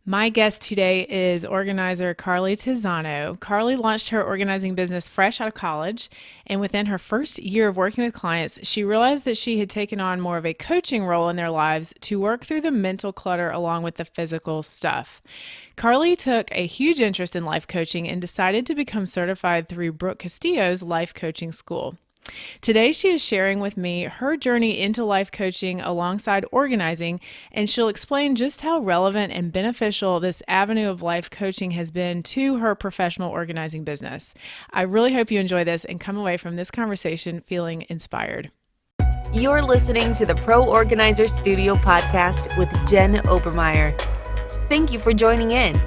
My guest today is organizer Carly Tizzano. Carly launched her organizing business fresh out of college, and within her first year of working with clients, she realized that she had taken on more of a coaching role in their lives to work through the mental clutter along with the physical stuff. Carly took a huge interest in life coaching and decided to become certified through Brooke Castillo's life coaching school. Today, she is sharing with me her journey into life coaching alongside organizing, and she'll explain just how relevant and beneficial this avenue of life coaching has been to her professional organizing business. I really hope you enjoy this and come away from this conversation feeling inspired. You're listening to the Pro Organizer Studio podcast with Jen Obermeyer. Thank you for joining in.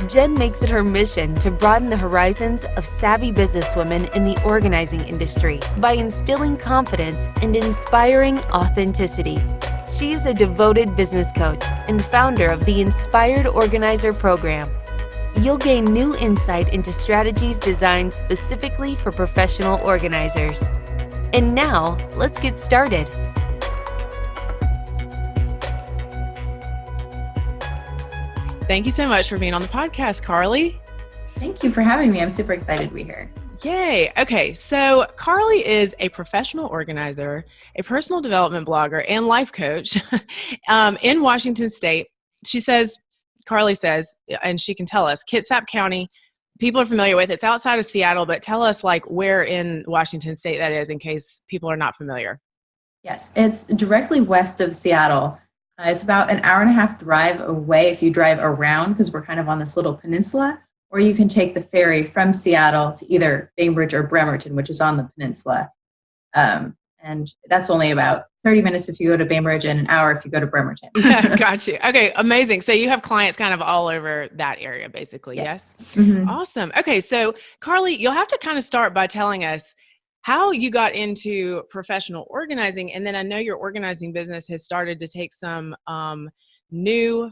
Jen makes it her mission to broaden the horizons of savvy businesswomen in the organizing industry by instilling confidence and inspiring authenticity. She is a devoted business coach and founder of the Inspired Organizer program. You'll gain new insight into strategies designed specifically for professional organizers. And now, let's get started. Thank you so much for being on the podcast, Carly. Thank you for having me. I'm super excited to be here. Yay. Okay. So Carly is a professional organizer, a personal development blogger, and life coach in Washington State. Carly says, and she can tell us, Kitsap County, people are familiar with. It's outside of Seattle, but tell us like where in Washington State that is in case people are not familiar. Yes, it's directly west of Seattle. It's about an hour and a half drive away if you drive around, because we're kind of on this little peninsula, or you can take the ferry from Seattle to either Bainbridge or Bremerton, which is on the peninsula. And that's only about 30 minutes if you go to Bainbridge and an hour if you go to Bremerton. Got you. Okay, amazing. So you have clients kind of all over that area, basically, yes? Mm-hmm. Awesome. Okay, so Carly, you'll have to kind of start by telling us how you got into professional organizing. And then I know your organizing business has started to take some new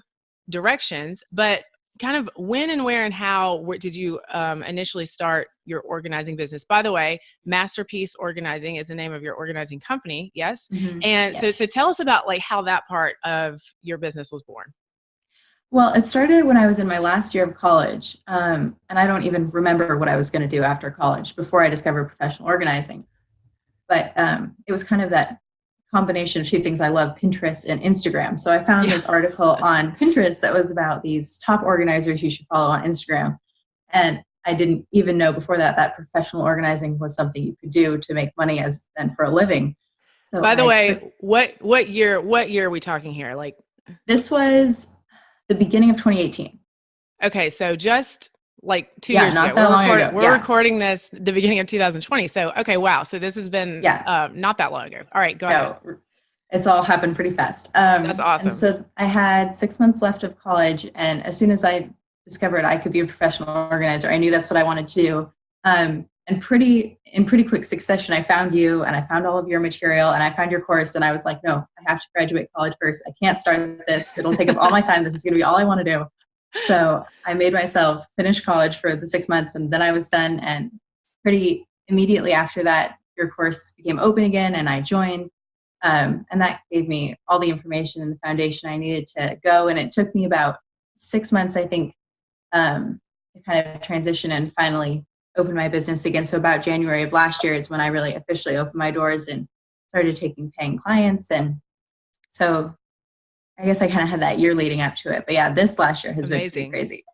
directions, but kind of when and where and how did you initially start your organizing business? By the way, Masterpiece Organizing is the name of your organizing company. Yes. Mm-hmm. And Yes. So tell us about like how that part of your business was born. Well, it started when I was in my last year of college, and I don't even remember what I was going to do after college before I discovered professional organizing. But it was kind of that combination of two things I love, Pinterest and Instagram. So I found this article on Pinterest that was about these top organizers you should follow on Instagram. And I didn't even know before that professional organizing was something you could do to make money and for a living. So by the way, what year are we talking here? Like this was the beginning of 2018. Okay, so just like 2 years not ago. That long ago. We're recording this the beginning of 2020. So, okay, wow. So this has been not that long ago. All right, go ahead. It's all happened pretty fast. That's awesome. And so I had 6 months left of college, and as soon as I discovered I could be a professional organizer, I knew that's what I wanted to do. And in pretty quick succession, I found you, and I found all of your material, and I found your course, and I was like, no, I have to graduate college first. I can't start this. It'll take up all my time. This is going to be all I want to do. So I made myself finish college for the 6 months, and then I was done. And pretty immediately after that, your course became open again, and I joined. And that gave me all the information and the foundation I needed to go. And it took me about 6 months, I think, to kind of transition and finally open my business again. So about January of last year is when I really officially opened my doors and started taking paying clients. And so I guess I kind of had that year leading up to it. But yeah, this last year has been pretty crazy.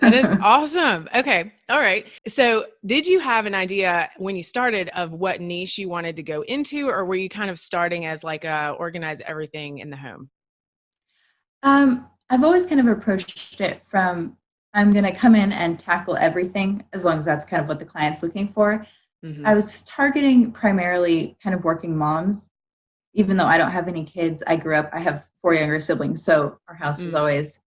That is awesome. Okay. All right. So did you have an idea when you started of what niche you wanted to go into, or were you kind of starting as like organize everything in the home? I've always kind of approached it from, I'm going to come in and tackle everything as long as that's kind of what the client's looking for. Mm-hmm. I was targeting primarily kind of working moms. Even though I don't have any kids, I have 4 younger siblings. So our house was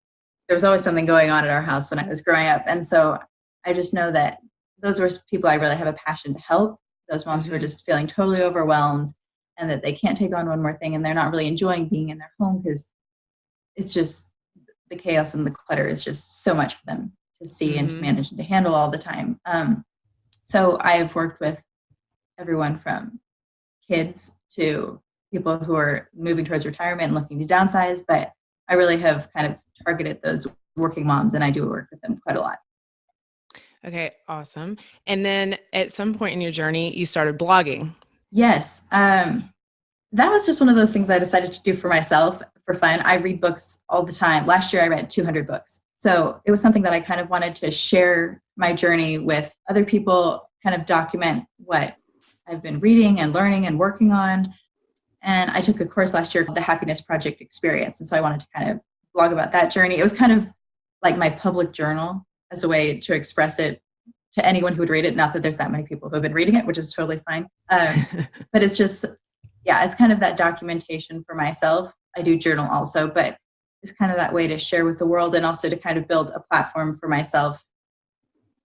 there was always something going on at our house when I was growing up. And so I just know that those were people I really have a passion to help. Those moms who are just feeling totally overwhelmed and that they can't take on one more thing, and they're not really enjoying being in their home because it's just the chaos and the clutter is just so much for them to see and to manage and to handle all the time. So I have worked with everyone from kids to people who are moving towards retirement and looking to downsize, but I really have kind of targeted those working moms, and I do work with them quite a lot. Okay, awesome. And then at some point in your journey, you started blogging. Yes. That was just one of those things I decided to do for myself for fun. I read books all the time. Last year, I read 200 books. So it was something that I kind of wanted to share my journey with other people, kind of document what I've been reading and learning and working on. And I took a course last year called the Happiness Project Experience. And so I wanted to kind of blog about that journey. It was kind of like my public journal as a way to express it to anyone who would read it. Not that there's that many people who have been reading it, which is totally fine. But it's just, yeah, it's kind of that documentation for myself. I do journal also, but it's kind of that way to share with the world and also to kind of build a platform for myself,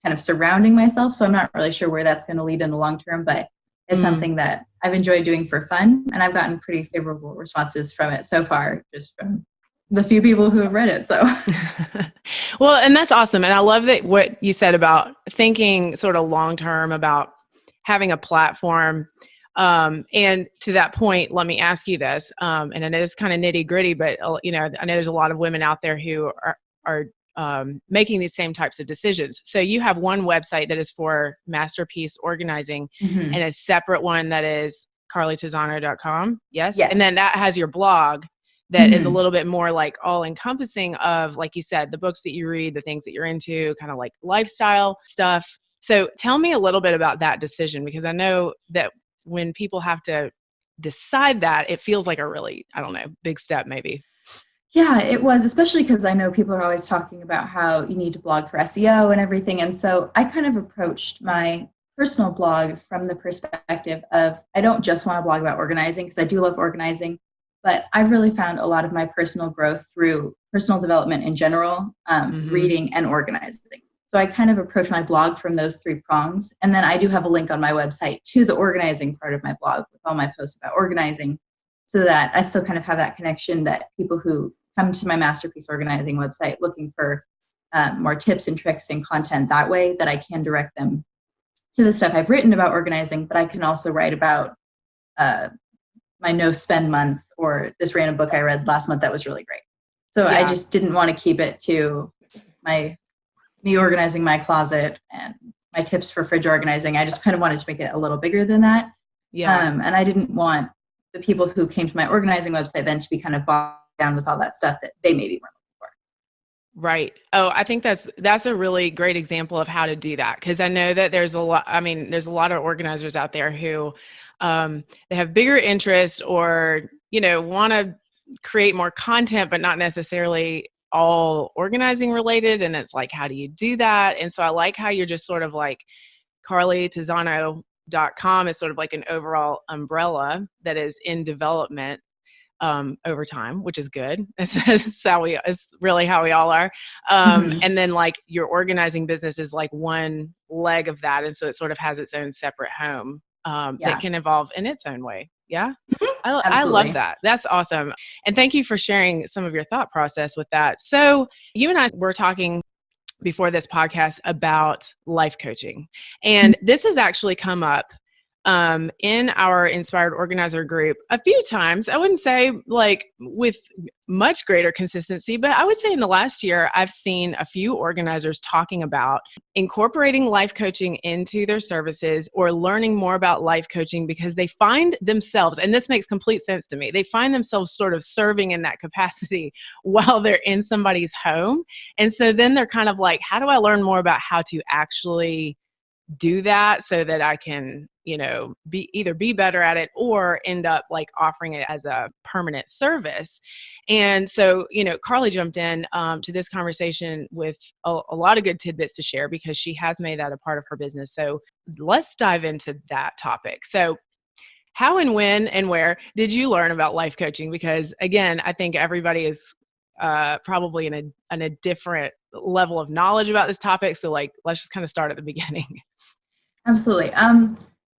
kind of surrounding myself. So I'm not really sure where that's going to lead in the long term, but it's something that I've enjoyed doing for fun, and I've gotten pretty favorable responses from it so far, just from the few people who have read it. So, well, and that's awesome. And I love that what you said about thinking sort of long term about having a platform. And to that point, let me ask you this. And I know it's kind of nitty gritty, but I know there's a lot of women out there who are making these same types of decisions. So you have one website that is for masterpiece organizing and a separate one that is carlytizzano.com. Yes. And then that has your blog that is a little bit more like all encompassing of, like you said, the books that you read, the things that you're into, kind of like lifestyle stuff. So tell me a little bit about that decision, because I know that when people have to decide that, it feels like a really, I don't know, big step maybe. Yeah, it was, especially because I know people are always talking about how you need to blog for SEO and everything. And so I kind of approached my personal blog from the perspective of, I don't just want to blog about organizing, because I do love organizing, but I've really found a lot of my personal growth through personal development in general, reading and organizing. So I kind of approach my blog from those three prongs. And then I do have a link on my website to the organizing part of my blog with all my posts about organizing, so that I still kind of have that connection that people who come to my Masterpiece Organizing website looking for more tips and tricks and content that way, that I can direct them to the stuff I've written about organizing, but I can also write about my no spend month or this random book I read last month that was really great. So I just didn't want to keep it to me organizing my closet and my tips for fridge organizing. I just kind of wanted to make it a little bigger than that. And I didn't want the people who came to my organizing website then to be kind of bogged down with all that stuff that they maybe weren't looking for. Right. Oh, I think that's a really great example of how to do that. Cause I know that there's a lot of organizers out there who, they have bigger interests or, want to create more content, but not necessarily all organizing related. And it's like, how do you do that? And so I like how you're just sort of like carlytizzano.com is sort of like an overall umbrella that is in development over time, which is good. It's really how we all are. And then like your organizing business is like one leg of that. And so it sort of has its own separate home that can evolve in its own way. Yeah. I love that. That's awesome. And thank you for sharing some of your thought process with that. So you and I were talking before this podcast about life coaching. And this has actually come up in our Inspired Organizer group a few times. I wouldn't say like with much greater consistency, but I would say in the last year, I've seen a few organizers talking about incorporating life coaching into their services or learning more about life coaching because they find themselves, and this makes complete sense to me, they find themselves sort of serving in that capacity while they're in somebody's home. And so then they're kind of like, how do I learn more about how to actually do that so that I can, be better at it or end up like offering it as a permanent service. And so, Carly jumped in to this conversation with a lot of good tidbits to share because she has made that a part of her business. So let's dive into that topic. So how and when and where did you learn about life coaching? Because again, I think everybody is probably in a different level of knowledge about this topic. So like, let's just kind of start at the beginning. Absolutely.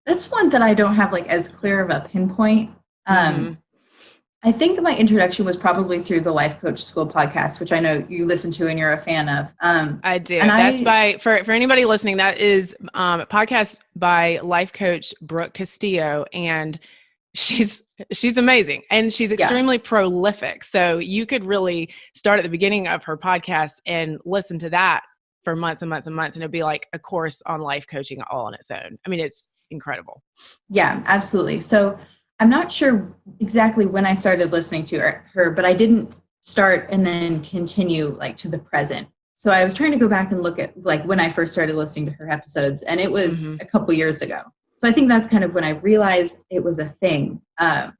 That's one that I don't have like as clear of a pinpoint. I think my introduction was probably through the Life Coach School podcast, which I know you listen to and you're a fan of. I do. And that's for anybody listening, that is a podcast by life coach Brooke Castillo. And She's amazing, and she's Yeah. extremely prolific. So you could really start at the beginning of her podcast and listen to that for months and months and months, and it'd be like a course on life coaching all on its own. I mean, it's incredible. Yeah, absolutely. So I'm not sure exactly when I started listening to her, but I didn't start and then continue like to the present. So I was trying to go back and look at like when I first started listening to her episodes, and it was Mm-hmm. a couple years ago. So I think that's kind of when I realized it was a thing. And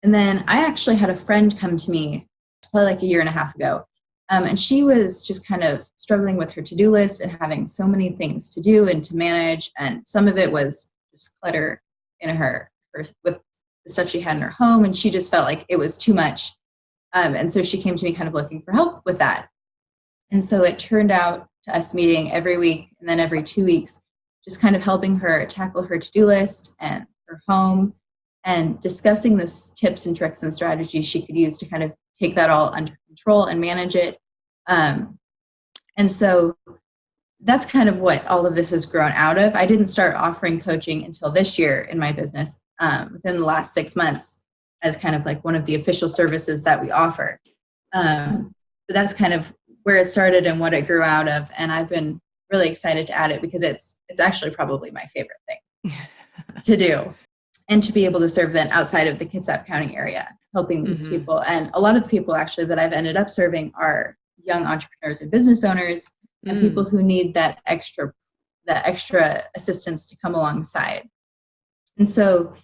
then I actually had a friend come to me probably like a year and a half ago. And she was just kind of struggling with her to-do list and having so many things to do and to manage. And some of it was just clutter in her with the stuff she had in her home. And she just felt like it was too much. And so she came to me kind of looking for help with that. And so it turned out to us meeting every week and then every 2 weeks, just kind of helping her tackle her to-do list and her home and discussing the tips and tricks and strategies she could use to kind of take that all under control and manage it. And so that's kind of what all of this has grown out of. I didn't start offering coaching until this year in my business, within the last 6 months, as kind of like one of the official services that we offer. But that's kind of where it started and what it grew out of. And I've been really excited to add it because it's actually probably my favorite thing to do, and to be able to serve then outside of the Kitsap County area, helping these Mm-hmm. people. And a lot of the people actually that I've ended up serving are young entrepreneurs and business owners and people who need that extra assistance to come alongside. And so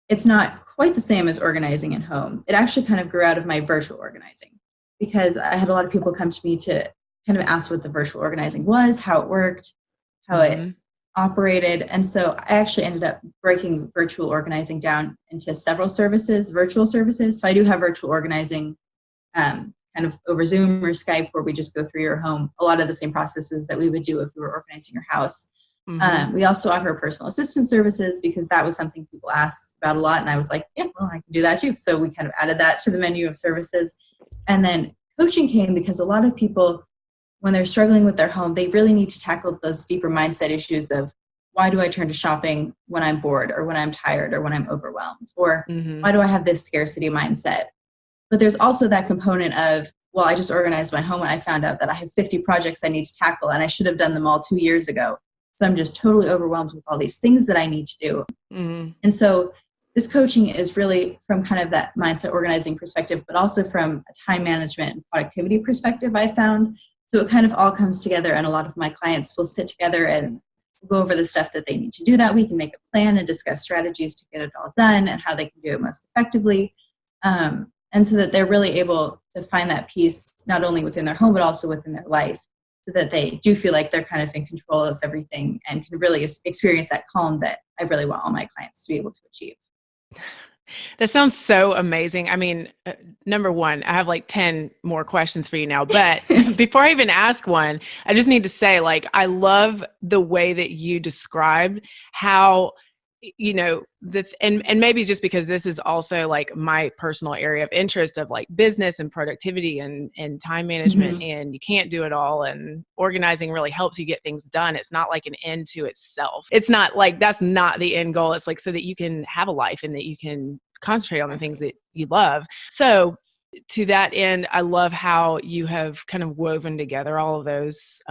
it's not quite the same as organizing at home. It actually kind of grew out of my virtual organizing because I had a lot of people come to me to kind of ask what the virtual organizing was, how it worked, how Mm-hmm. it operated. And so I actually ended up breaking virtual organizing down into several virtual services. So I do have virtual organizing kind of over Zoom or Skype, where we just go through your home, a lot of the same processes that we would do if we were organizing your house. Mm-hmm. We also offer personal assistant services because that was something people asked about a lot. And I was like, yeah, well, I can do that too. So we kind of added that to the menu of services. And then coaching came because a lot of people, when they're struggling with their home, they really need to tackle those deeper mindset issues of why do I turn to shopping when I'm bored or when I'm tired or when I'm overwhelmed? Or Mm-hmm. why do I have this scarcity mindset? But there's also that component of, well, I just organized my home and I found out that I have 50 projects I need to tackle and I should have done them all 2 years ago. So I'm just totally overwhelmed with all these things that I need to do. Mm-hmm. And so this coaching is really from kind of that mindset organizing perspective, but also from a time management and productivity perspective, I found. So it kind of all comes together, and a lot of my clients will sit together and go over the stuff that they need to do that week and make a plan and discuss strategies to get it all done and how they can do it most effectively. And so that they're really able to find that peace, not only within their home, but also within their life, so that they do feel like they're kind of in control of everything and can really experience that calm that I really want all my clients to be able to achieve. That sounds so amazing. I mean, number one, I have like 10 more questions for you now, but before I even ask one, I just need to say, like, I love the way that you described how, and maybe just because this is also like my personal area of interest of like business and productivity and time management, Mm-hmm. and you can't do it all, and organizing really helps you get things done. It's not like an end to itself. It's not like that's not the end goal. It's like so that you can have a life and that you can concentrate on the things that you love. So to that end, I love how you have kind of woven together all those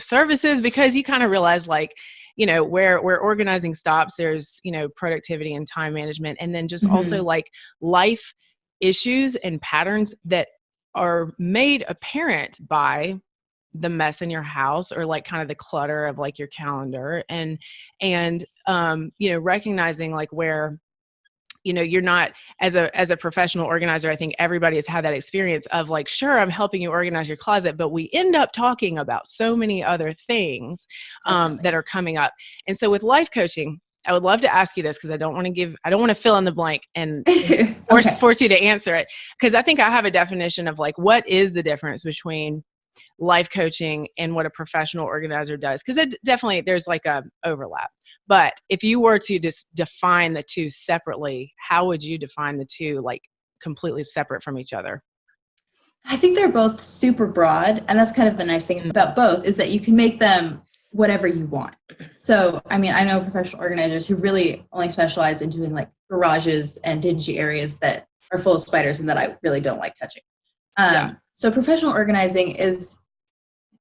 services, because you kind of realize, like, where organizing stops, there's, productivity and time management. And then just also Mm-hmm. like life issues and patterns that are made apparent by the mess in your house, or like kind of the clutter of like your calendar, and recognizing like where, you're not, as a professional organizer, I think everybody has had that experience of like, sure, I'm helping you organize your closet, but we end up talking about so many other things that are coming up. And so with life coaching, I would love to ask you this, because I don't want to fill in the blank and Okay. force you to answer it. Because I think I have a definition of like, what is the difference between life coaching and what a professional organizer does? Because definitely there's like a overlap. But if you were to just define the two separately, how would you define the two, like completely separate from each other? I think they're both super broad. And that's kind of the nice thing about both, is that you can make them whatever you want. So, I mean, I know professional organizers who really only specialize in doing like garages and dingy areas that are full of spiders and that I really don't like touching. Yeah. So professional organizing is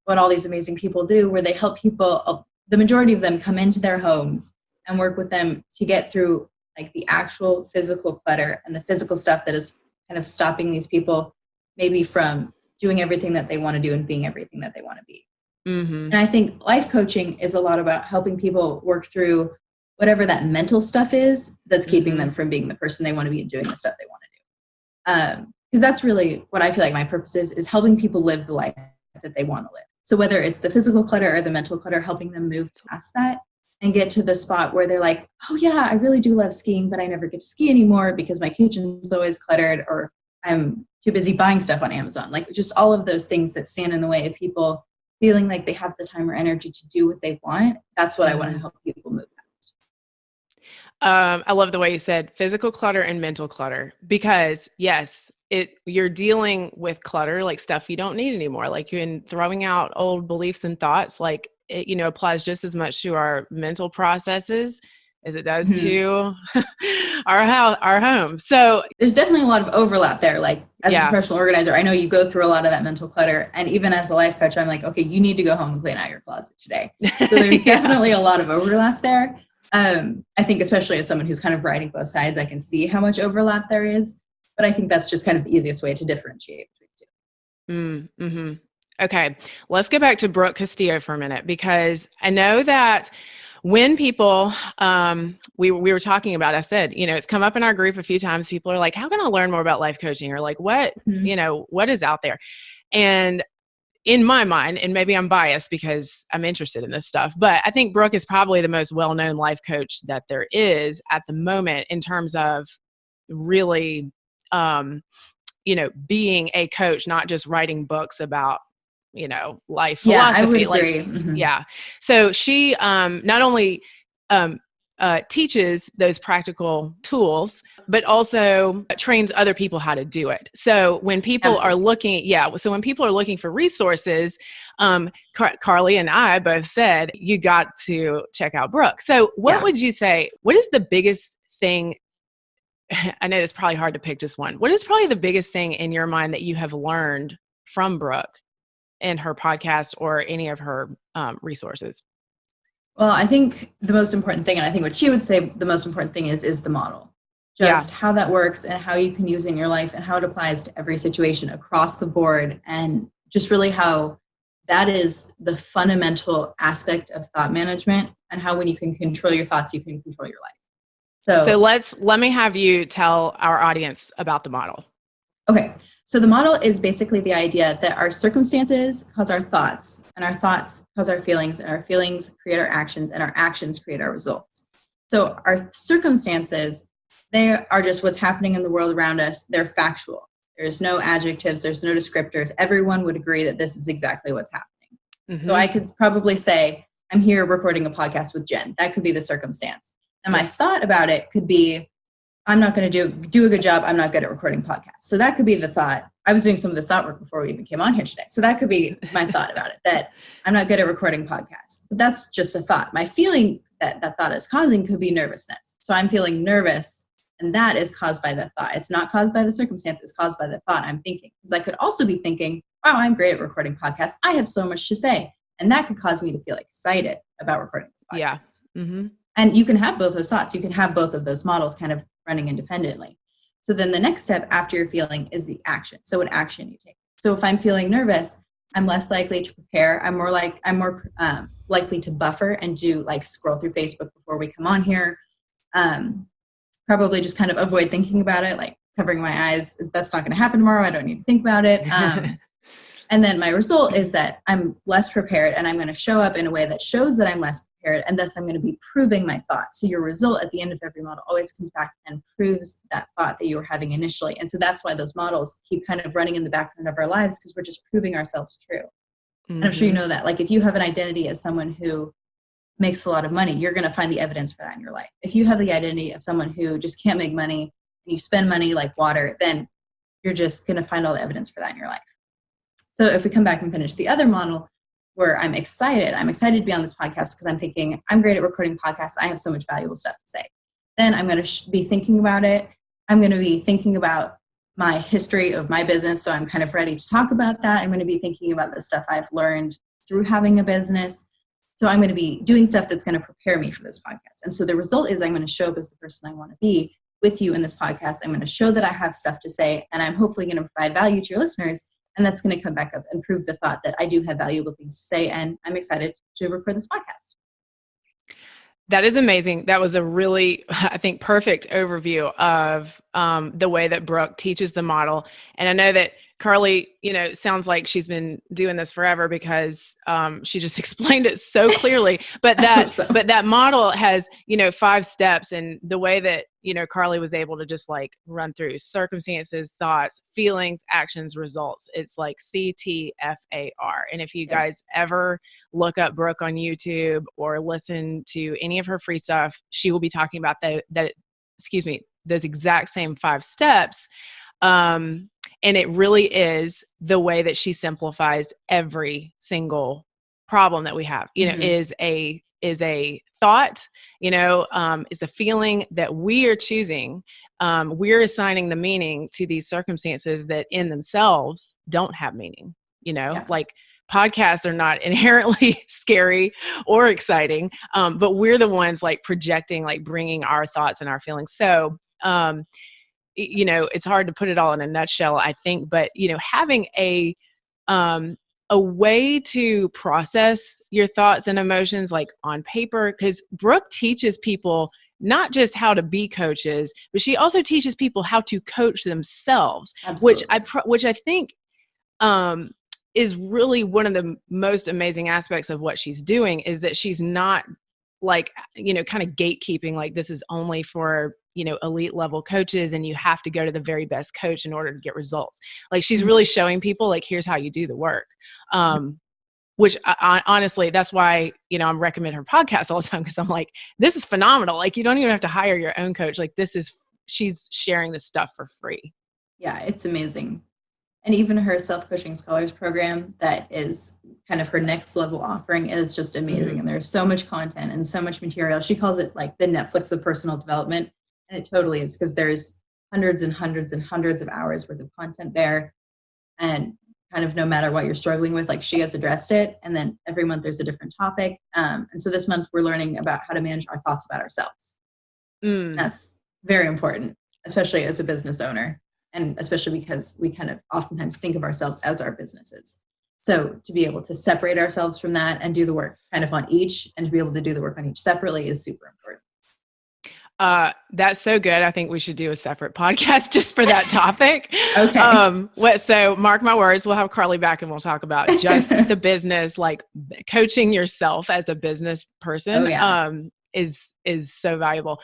what all these amazing people do, where they help people, the majority of them come into their homes and work with them to get through like the actual physical clutter and the physical stuff that is kind of stopping these people maybe from doing everything that they want to do and being everything that they want to be. Mm-hmm. And I think life coaching is a lot about helping people work through whatever that mental stuff is that's keeping them from being the person they want to be and doing the stuff they want to do. Because that's really what I feel like my purpose is helping people live the life that they want to live. So whether it's the physical clutter or the mental clutter, helping them move past that and get to the spot where they're like, oh yeah, I really do love skiing, but I never get to ski anymore because my kitchen's always cluttered, or I'm too busy buying stuff on Amazon. Like just all of those things that stand in the way of people feeling like they have the time or energy to do what they want. That's what I want to help people move past. I love the way you said physical clutter and mental clutter, because yes, you're dealing with clutter, like stuff you don't need anymore. Like you're throwing out old beliefs and thoughts, like it, applies just as much to our mental processes as it does to our home. So there's definitely a lot of overlap there. Like as a yeah. professional organizer, I know you go through a lot of that mental clutter. And even as a life coach, I'm like, okay, you need to go home and clean out your closet today. So there's definitely a lot of overlap there. I think especially as someone who's kind of riding both sides, I can see how much overlap there is. But I think that's just kind of the easiest way to differentiate between the two. Mm-hmm. Okay, let's go back to Brooke Castillo for a minute, because I know that when people, we were talking about, I said, it's come up in our group a few times. People are like, how can I learn more about life coaching? Or like, what is out there? And in my mind, and maybe I'm biased because I'm interested in this stuff, but I think Brooke is probably the most well-known life coach that there is at the moment in terms of really, being a coach, not just writing books about, life philosophy. Yeah, I would agree. Like, yeah. So she not only teaches those practical tools, but also trains other people how to do it. So when people are looking, so when people are looking for resources, Carly and I both said, you got to check out Brooke. So what would you say, what is the biggest thing? I know it's probably hard to pick just one. What is probably the biggest thing in your mind that you have learned from Brooke in her podcast or any of her resources? Well, I think the most important thing, and I think what she would say the most important thing is the model. Just how that works and how you can use it in your life and how it applies to every situation across the board, and just really how that is the fundamental aspect of thought management, and how when you can control your thoughts, you can control your life. So let me have you tell our audience about the model. Okay. So the model is basically the idea that our circumstances cause our thoughts, and our thoughts cause our feelings, and our feelings create our actions, and our actions create our results. So our circumstances, they are just what's happening in the world around us. They're factual. There's no adjectives. There's no descriptors. Everyone would agree that this is exactly what's happening. Mm-hmm. So I could probably say, I'm here recording a podcast with Jen. That could be the circumstance. And my thought about it could be, I'm not going to do a good job. I'm not good at recording podcasts. So that could be the thought. I was doing some of this thought work before we even came on here today. So that could be my thought about it, that I'm not good at recording podcasts. But that's just a thought. My feeling that thought is causing could be nervousness. So I'm feeling nervous, and that is caused by the thought. It's not caused by the circumstance. It's caused by the thought I'm thinking. Because I could also be thinking, wow, I'm great at recording podcasts. I have so much to say. And that could cause me to feel excited about recording this podcast. Yeah. Mm-hmm. And you can have both those thoughts. You can have both of those models kind of running independently. So then the next step after your feeling is the action. So what action you take. So if I'm feeling nervous, I'm less likely to prepare. I'm more likely to buffer and do like scroll through Facebook before we come on here. Probably just kind of avoid thinking about it, like covering my eyes. That's not going to happen tomorrow. I don't need to think about it. And then my result is that I'm less prepared, and I'm going to show up in a way that shows that I'm less prepared, and thus I'm going to be proving my thought. So your result at the end of every model always comes back and proves that thought that you were having initially. And so that's why those models keep kind of running in the background of our lives, because we're just proving ourselves true. Mm-hmm. And I'm sure you know that. Like if you have an identity as someone who makes a lot of money, you're going to find the evidence for that in your life. If you have the identity of someone who just can't make money and you spend money like water, then you're just going to find all the evidence for that in your life. So if we come back and finish the other model, where I'm excited. I'm excited to be on this podcast because I'm thinking, I'm great at recording podcasts. I have so much valuable stuff to say. Then I'm going to be thinking about it. I'm going to be thinking about my history of my business. So I'm kind of ready to talk about that. I'm going to be thinking about the stuff I've learned through having a business. So I'm going to be doing stuff that's going to prepare me for this podcast. And so the result is I'm going to show up as the person I want to be with you in this podcast. I'm going to show that I have stuff to say, and I'm hopefully going to provide value to your listeners. And that's going to come back up and prove the thought that I do have valuable things to say. And I'm excited to record this podcast. That is amazing. That was a really, I think, perfect overview of the way that Brooke teaches the model. And I know that Carly, sounds like she's been doing this forever because she just explained it so clearly. But that model has, 5 steps, and the way that Carly was able to just like run through circumstances, thoughts, feelings, actions, results. It's like CTFAR. And if you guys ever look up Brooke on YouTube or listen to any of her free stuff, she will be talking about those exact same 5 steps. And it really is the way that she simplifies every single problem that we have, is a thought, it's a feeling that we are choosing. We're assigning the meaning to these circumstances that in themselves don't have meaning, like podcasts are not inherently scary or exciting. But we're the ones like projecting, like bringing our thoughts and our feelings. So, it's hard to put it all in a nutshell, I think, but, having a way to process your thoughts and emotions like on paper, because Brooke teaches people not just how to be coaches, but she also teaches people how to coach themselves. Absolutely. which I think is really one of the most amazing aspects of what she's doing, is that she's not like, kind of gatekeeping, like this is only for, elite level coaches and you have to go to the very best coach in order to get results. Like she's really showing people like, here's how you do the work. Which honestly, that's why, I'm recommending her podcast all the time. Cause I'm like, this is phenomenal. Like you don't even have to hire your own coach. Like she's sharing this stuff for free. Yeah, it's amazing. And even her self-coaching scholars program, that is kind of her next level offering, is just amazing. Mm-hmm. And there's so much content and so much material. She calls it like the Netflix of personal development. And it totally is, because there's hundreds and hundreds and hundreds of hours worth of content there. And kind of no matter what you're struggling with, like she has addressed it. And then every month there's a different topic. And so this month we're learning about how to manage our thoughts about ourselves. That's very important, especially as a business owner. And especially because we kind of oftentimes think of ourselves as our businesses. So to be able to separate ourselves from that and do the work kind of on each, and to be able to do the work on each separately, is super important. That's so good. I think we should do a separate podcast just for that topic. Okay. So mark my words, we'll have Carly back and we'll talk about just the business, like coaching yourself as a business person. Is so valuable.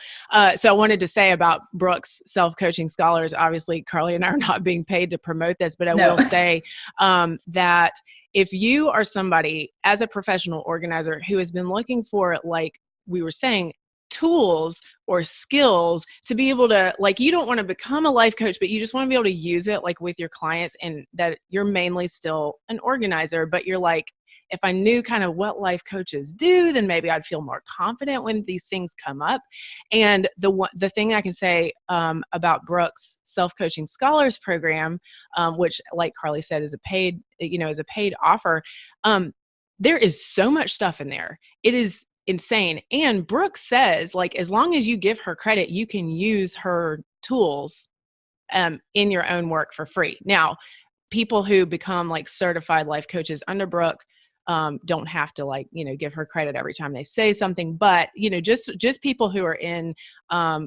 So I wanted to say about Brooke's self-coaching scholars, obviously Carly and I are not being paid to promote this, but I will say that if you are somebody as a professional organizer who has been looking for, like we were saying, tools or skills to be able to, like, you don't want to become a life coach, but you just want to be able to use it like with your clients, and that you're mainly still an organizer, but you're like, if I knew kind of what life coaches do, then maybe I'd feel more confident when these things come up. And the thing I can say about Brooke's self-coaching scholars program, which, like Carly said, is a paid offer. There is so much stuff in there. It is insane. And Brooke says, like, as long as you give her credit, you can use her tools in your own work for free. Now, people who become like certified life coaches under Brooke don't have to, like, give her credit every time they say something, but, just people who are in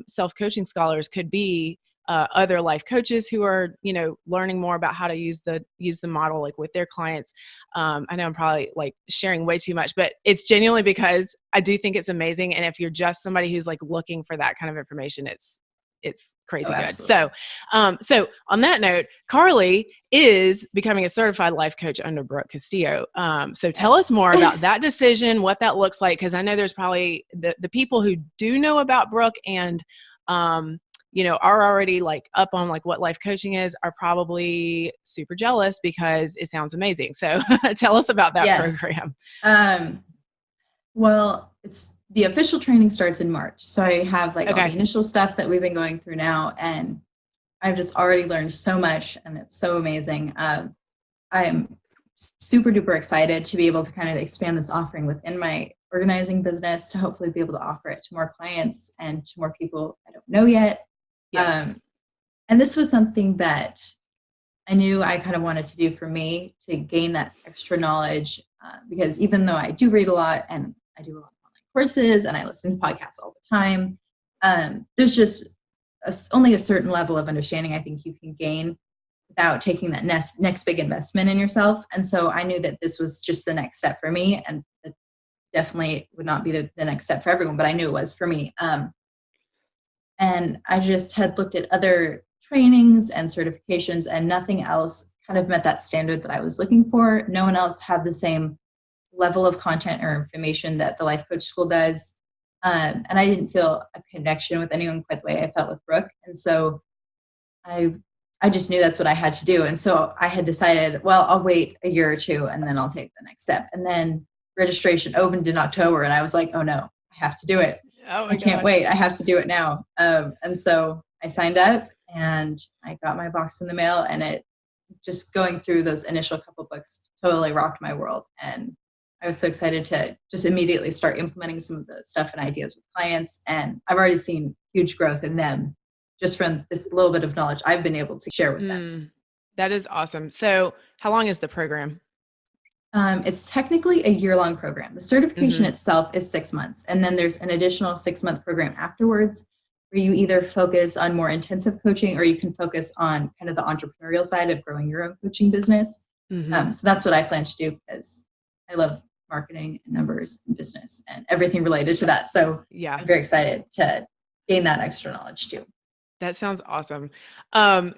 self-coaching scholars could be other life coaches who are, learning more about how to use the model, like with their clients. I know I'm probably like sharing way too much, but it's genuinely because I do think it's amazing. And if you're just somebody who's like looking for that kind of information, it's crazy good. So on that note, Carly is becoming a certified life coach under Brooke Castillo. So tell us more about that decision, what that looks like. Cause I know there's probably the people who do know about Brooke and, are already like up on like what life coaching is are probably super jealous because it sounds amazing. So tell us about that Yes. program. Well, it's the official training starts in March. So I have like all the Okay. initial stuff that we've been going through now, and I've just already learned so much, and it's so amazing. I am super duper excited to be able to kind of expand this offering within my organizing business to hopefully be able to offer it to more clients and to more people I don't know yet. Yes. And this was something that I knew I kind of wanted to do for me to gain that extra knowledge, because even though I do read a lot and I do a lot of online courses and I listen to podcasts all the time, there's just only a certain level of understanding I think you can gain without taking that next big investment in yourself. And so I knew that this was just the next step for me, and it definitely would not be the next step for everyone, but I knew it was for me. And I just had looked at other trainings and certifications, and nothing else kind of met that standard that I was looking for. No one else had the same level of content or information that the Life Coach School does. And I didn't feel a connection with anyone quite the way I felt with Brooke. And so I I just knew that's what I had to do. And so I had decided, well, I'll wait a year or two and then I'll take the next step. And then registration opened in October, and I was like, oh no, I have to do it. Oh I my can't gosh. wait. I have to do it now. And so I signed up and I got my box in the mail, and it just going through those initial couple books totally rocked my world. And I was so excited to just immediately start implementing some of the stuff and ideas with clients. And I've already seen huge growth in them just from this little bit of knowledge I've been able to share with them. That is awesome. So how long is the program? It's technically a year-long program. The certification Hmm. itself is 6 months, and then there's an additional 6-month program afterwards where you either focus on more intensive coaching or you can focus on kind of the entrepreneurial side of growing your own coaching business. Hmm. So that's what I plan to do because I love marketing and numbers and business and everything related to that. So Yeah. I'm very excited to gain that extra knowledge too. That sounds awesome.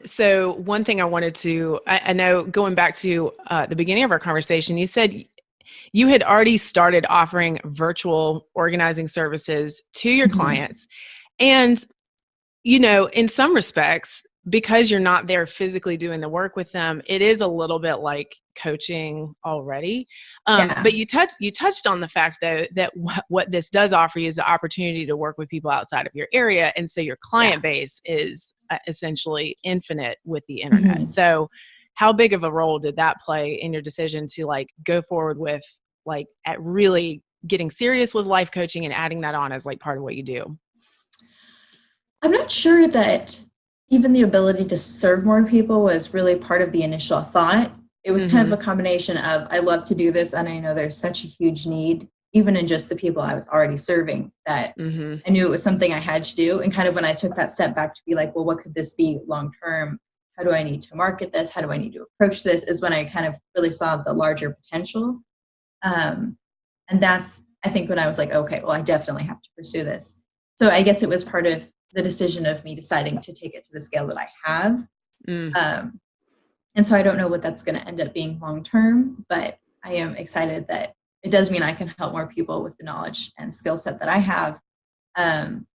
So one thing I wanted to, I know going back to the beginning of our conversation, you said you had already started offering virtual organizing services to your Mhm. clients. And, in some respects, because you're not there physically doing the work with them, it is a little bit like coaching already. Yeah. But you touched on the fact though that what this does offer you is the opportunity to work with people outside of your area, and so your client Yeah. base is essentially infinite with the internet. Mhm. So, how big of a role did that play in your decision to like go forward with like at really getting serious with life coaching and adding that on as like part of what you do? I'm not sure that even the ability to serve more people was really part of the initial thought. It was kind of a Hmm. combination of I love to do this and I know there's such a huge need, even in just the people I was already serving, that Hmm. I knew it was something I had to do. And kind of when I took that step back to be like, well, what could this be long term? How do I need to market this? How do I need to approach this? Is when I kind of really saw the larger potential. Um, and that's, I think, when I was like, okay, well, I definitely have to pursue this. So I guess it was part of the decision of me deciding to take it to the scale that I have. Mm. Um, and so I don't know what that's going to end up being long term, but I am excited that it does mean I can help more people with the knowledge and skill set that I have. Um,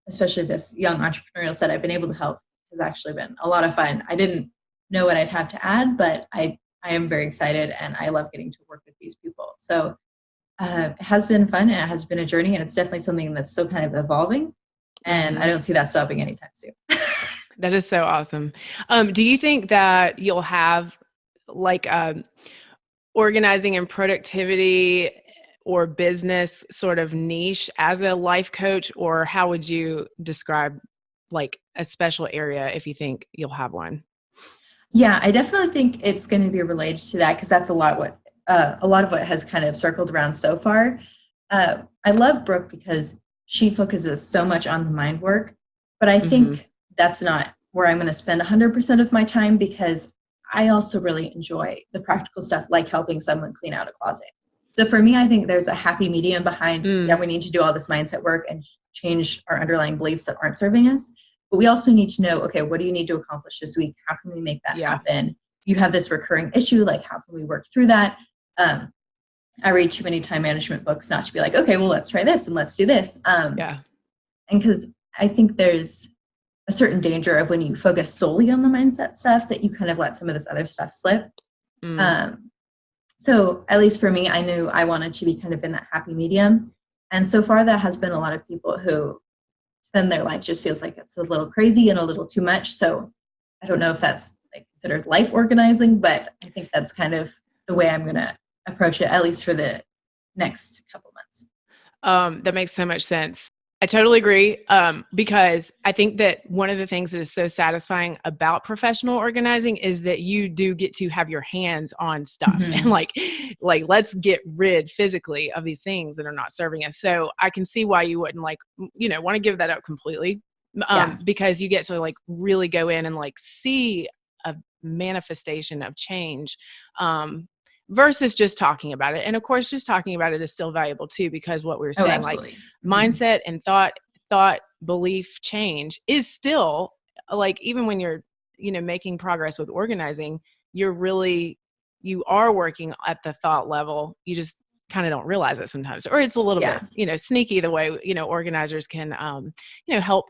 Especially this young entrepreneurial set I've been able to help has actually been a lot of fun. I didn't know what I'd have to add, but I am very excited and I love getting to work with these people. So it has been fun and it has been a journey, and it's definitely something that's still kind of evolving. And I Hmm. don't see that stopping anytime soon. That is so awesome. Do you think that you'll have like organizing and productivity or business sort of niche as a life coach, or how would you describe like a special area if you think you'll have one? Yeah, I definitely think it's going to be related to that because that's a lot of what has kind of circled around so far. I love Brooke because she focuses so much on the mind work, but I Hmm. think that's not where I'm going to spend 100% of my time because I also really enjoy the practical stuff like helping someone clean out a closet. So for me, I think there's a happy medium behind, yeah, Mm. we need to do all this mindset work and change our underlying beliefs that aren't serving us. But we also need to know, okay, what do you need to accomplish this week? How can we make that Yeah. happen? You have this recurring issue, like how can we work through that? Um, I read too many time management books not to be like, okay, well, let's try this and let's do this. Yeah. And because I think there's a certain danger of when you focus solely on the mindset stuff that you kind of let some of this other stuff slip. Um, so at least for me, I knew I wanted to be kind of in that happy medium. And so far that has been a lot of people who then their life just feels like it's a little crazy and a little too much. So I don't know if that's like considered life organizing, but I think that's kind of the way I'm going to approach it, at least for the next couple months. That makes so much sense. I totally agree. Because I think that one of the things that is so satisfying about professional organizing is that you do get to have your hands on stuff and like let's get rid physically of these things that are not serving us. So I can see why you wouldn't want to give that up completely. Because you get to like really go in and like see a manifestation of change. Versus just talking about it. And of course, just talking about it is still valuable too, because what we were saying, like mindset and thought, belief change is still like, even when you're, making progress with organizing, you are working at the thought level. You just kind of don't realize it sometimes, or it's a little bit, sneaky the way, organizers can, help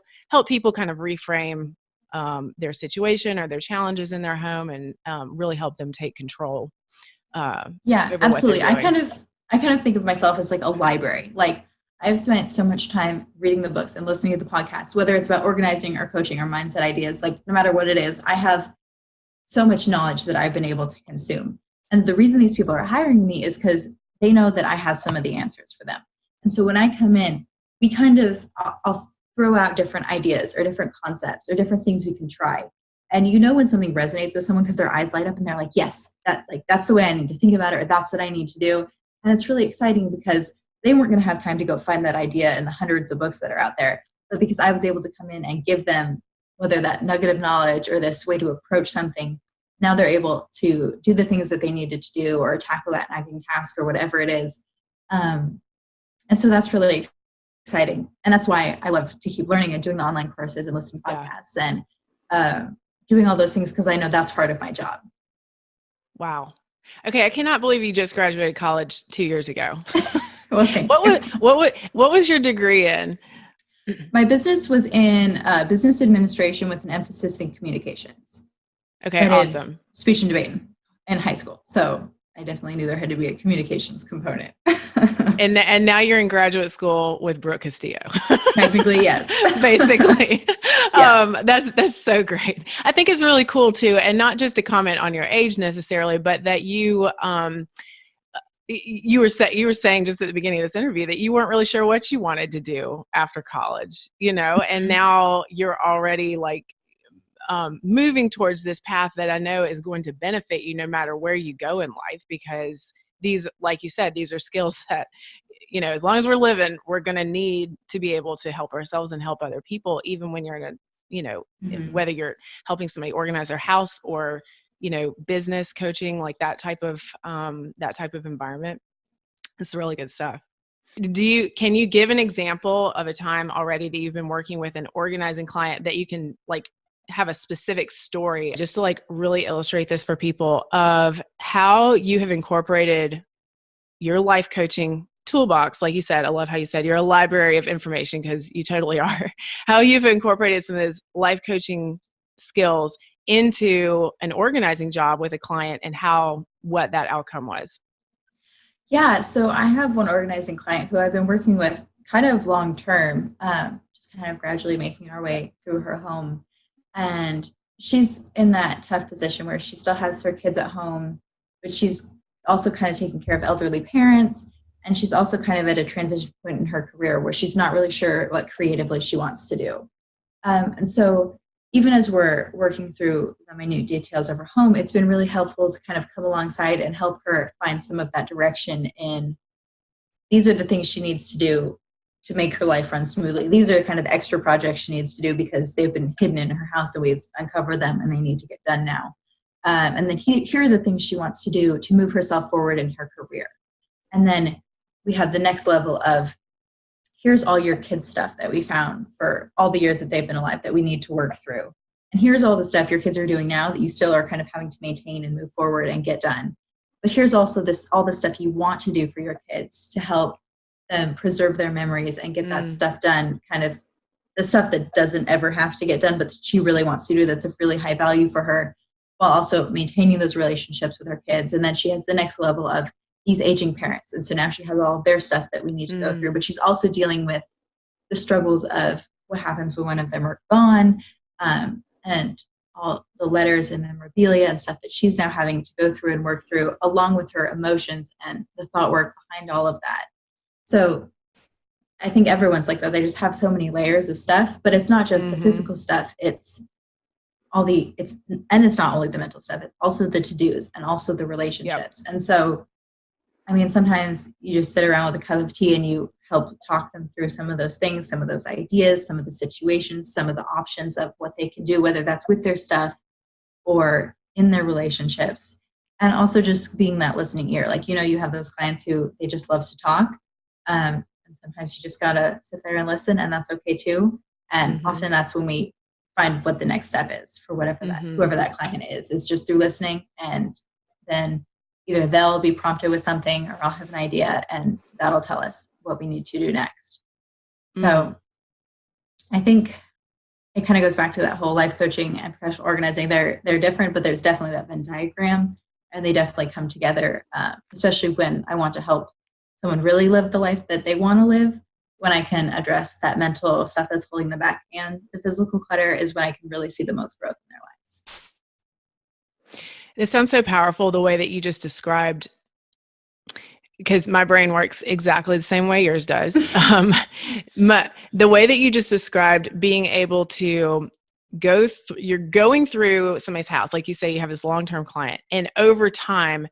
people kind of reframe their situation or their challenges in their home and really help them take control. Absolutely. I kind of think of myself as like a library. Like I've spent so much time reading the books and listening to the podcasts, whether it's about organizing or coaching or mindset ideas, like no matter what it is, I have so much knowledge that I've been able to consume. And the reason these people are hiring me is because they know that I have some of the answers for them. And so when I come in, I'll throw out different ideas or different concepts or different things we can try. And when something resonates with someone because their eyes light up and they're like, yes, that's the way I need to think about it, or that's what I need to do. And it's really exciting because they weren't going to have time to go find that idea in the hundreds of books that are out there. But because I was able to come in and give them, whether that nugget of knowledge or this way to approach something, now they're able to do the things that they needed to do or tackle that nagging task or whatever it is. And so that's really exciting. And that's why I love to keep learning and doing the online courses and listening to podcasts and doing all those things because I know that's part of my job. Wow. Okay, I cannot believe you just graduated college 2 years ago. Well, thank you. What was your degree in? My business was in business administration with an emphasis in communications. Okay, awesome. Speech and debate in high school. So I definitely knew there had to be a communications component. And now you're in graduate school with Brooke Castillo. Technically, yes. Basically. That's so great. I think it's really cool too. And not just to comment on your age necessarily, but that you were saying just at the beginning of this interview that you weren't really sure what you wanted to do after college, and now you're already like moving towards this path that I know is going to benefit you no matter where you go in life, because these, like you said, these are skills that, as long as we're living, we're going to need to be able to help ourselves and help other people, even when you're in a, whether you're helping somebody organize their house or, business coaching, like that type of environment. It's really good stuff. Can you give an example of a time already that you've been working with an organizing client that you can like have a specific story just to like really illustrate this for people of how you have incorporated your life coaching toolbox? Like you said, I love how you said you're a library of information, because you totally are. How you've incorporated some of those life coaching skills into an organizing job with a client and what that outcome was. Yeah, so I have one organizing client who I've been working with kind of long term, just kind of gradually making our way through her home. And she's in that tough position where she still has her kids at home, but she's also kind of taking care of elderly parents. And she's also kind of at a transition point in her career where she's not really sure what creatively she wants to do. And so even as we're working through the minute details of her home, it's been really helpful to kind of come alongside and help her find some of that direction in these are the things she needs to do to make her life run smoothly. These are kind of extra projects she needs to do because they've been hidden in her house and we've uncovered them and they need to get done now. And then here are the things she wants to do to move herself forward in her career. And then we have the next level of here's all your kids' stuff that we found for all the years that they've been alive that we need to work through. And here's all the stuff your kids are doing now that you still are kind of having to maintain and move forward and get done. But here's also all the stuff you want to do for your kids to help them preserve their memories and get that stuff done kind of the stuff that doesn't ever have to get done, but she really wants to do, that's of really high value for her, while also maintaining those relationships with her kids. And then she has the next level of these aging parents. And so now she has all of their stuff that we need to go through, but she's also dealing with the struggles of what happens when one of them are gone, and all the letters and memorabilia and stuff that she's now having to go through and work through, along with her emotions and the thought work behind all of that. So I think everyone's like that. They just have so many layers of stuff, but it's not just the physical stuff. It's not only the mental stuff. It's also the to-dos and also the relationships. Yep. And so, I mean, sometimes you just sit around with a cup of tea and you help talk them through some of those things, some of those ideas, some of the situations, some of the options of what they can do, whether that's with their stuff or in their relationships. And also just being that listening ear. Like, you have those clients who they just love to talk. And sometimes you just gotta sit there and listen, and that's okay too. And often that's when we find what the next step is for whoever that client is just through listening. And then either they'll be prompted with something or I'll have an idea, and that'll tell us what we need to do next. So I think it kind of goes back to that whole life coaching and professional organizing. They're different, but there's definitely that Venn diagram, and they definitely come together, especially when I want to help someone really live the life that they want to live. When I can address that mental stuff that's holding them back and the physical clutter is when I can really see the most growth in their lives. It sounds so powerful the way that you just described, because my brain works exactly the same way yours does. The way that you just described being able to you're going through somebody's house, like you say, you have this long-term client, and over time,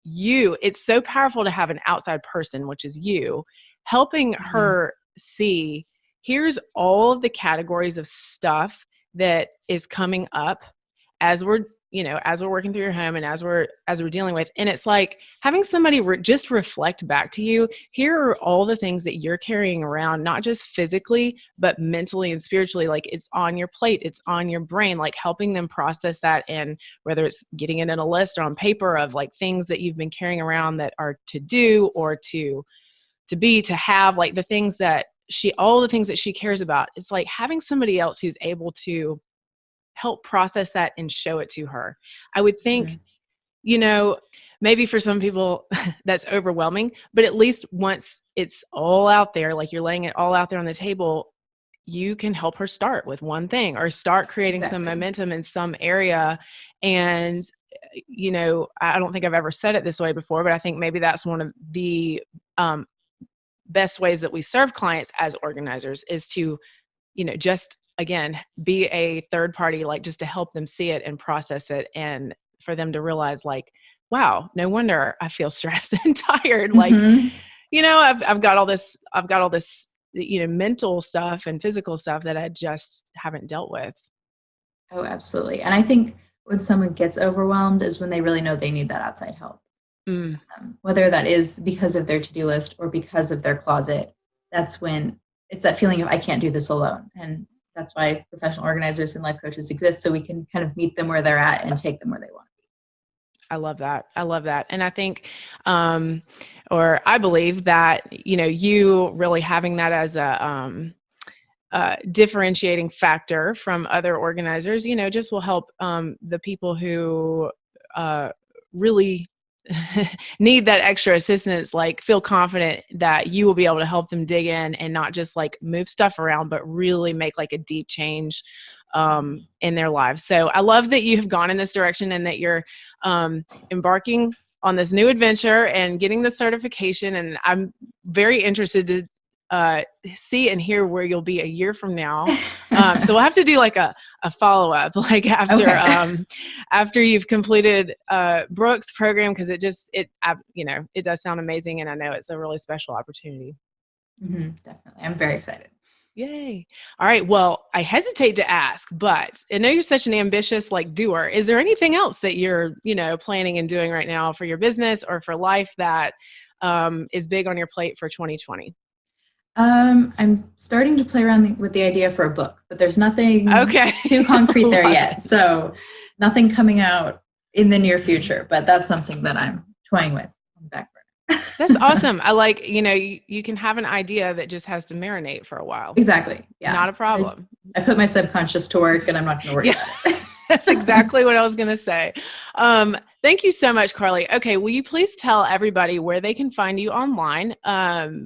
it's so powerful to have an outside person, which is you, helping her see, here's all of the categories of stuff that is coming up as we're working through your home and as we're dealing with. And it's like having somebody just reflect back to you, here are all the things that you're carrying around, not just physically, but mentally and spiritually. Like, it's on your plate, it's on your brain, like helping them process that. And whether it's getting it in a list or on paper of like things that you've been carrying around that are to do or to have, like all the things that she cares about. It's like having somebody else who's able to help process that and show it to her. I would think, maybe for some people that's overwhelming, but at least once it's all out there, like you're laying it all out there on the table, you can help her start with one thing or start creating some momentum in some area. And, I don't think I've ever said it this way before, but I think maybe that's one of the best ways that we serve clients as organizers is to, just again, be a third party, like just to help them see it and process it, and for them to realize like, wow, no wonder I feel stressed and tired. Like, I've got all this, mental stuff and physical stuff that I just haven't dealt with. Oh, absolutely. And I think when someone gets overwhelmed is when they really know they need that outside help. Whether that is because of their to-do list or because of their closet, that's when it's that feeling of I can't do this alone. And that's why professional organizers and life coaches exist, so we can kind of meet them where they're at and take them where they want to be. I love that. And I think, or I believe that, you really having that as a differentiating factor from other organizers, just will help the people who really need that extra assistance, like feel confident that you will be able to help them dig in and not just like move stuff around, but really make like a deep change in their lives. So I love that you have gone in this direction and that you're embarking on this new adventure and getting the certification. And I'm very interested to see and hear where you'll be a year from now. So we'll have to do like a follow-up, like after you've completed Brooke's program, because it does sound amazing, and I know it's a really special opportunity. Definitely. I'm very excited. Yay. All right. Well, I hesitate to ask, but I know you're such an ambitious doer. Is there anything else that you're, planning and doing right now for your business or for life that is big on your plate for 2020? I'm starting to play around with the idea for a book, but there's nothing too concrete there yet. So nothing coming out in the near future, but that's something that I'm toying with on the back burner. That's awesome. I like, you can have an idea that just has to marinate for a while. Exactly. Yeah. Not a problem. I put my subconscious to work and I'm not going to worry Yeah. about it. That's exactly what I was going to say. Thank you so much, Carly. Okay, will you please tell everybody where they can find you online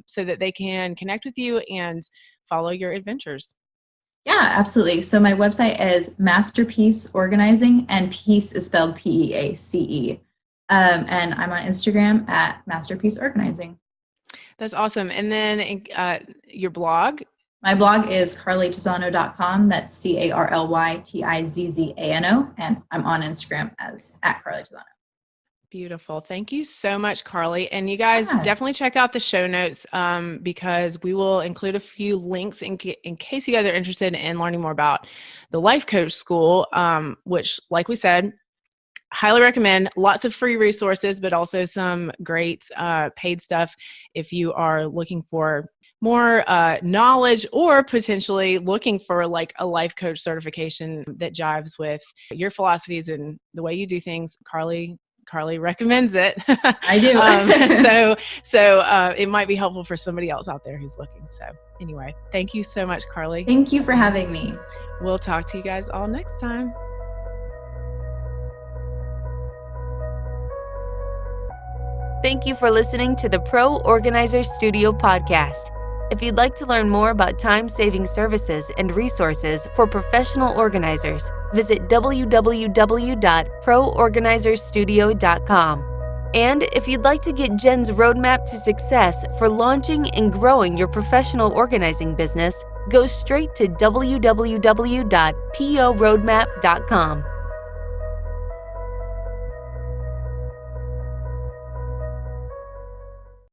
so that they can connect with you and follow your adventures? Yeah, absolutely. So my website is Masterpiece Organizing, and peace is spelled Peace. And I'm on Instagram at Masterpiece Organizing. That's awesome. And then your blog? My blog is carlytizzano.com. That's CarlyTizzano. And I'm on Instagram as at CarlyTizzano. Beautiful. Thank you so much, Carly. And you guys definitely check out the show notes because we will include a few links in case you guys are interested in learning more about the Life Coach School, which, like we said, highly recommend. Lots of free resources, but also some great paid stuff if you are looking for more knowledge or potentially looking for like a life coach certification that jives with your philosophies and the way you do things. Carly recommends it. I do. So it might be helpful for somebody else out there who's looking. So anyway, thank you so much, Carly. Thank you for having me. We'll talk to you guys all next time. Thank you for listening to the Pro Organizer Studio podcast. If you'd like to learn more about time-saving services and resources for professional organizers, visit www.proorganizerstudio.com. And if you'd like to get Jen's roadmap to success for launching and growing your professional organizing business, go straight to www.proroadmap.com.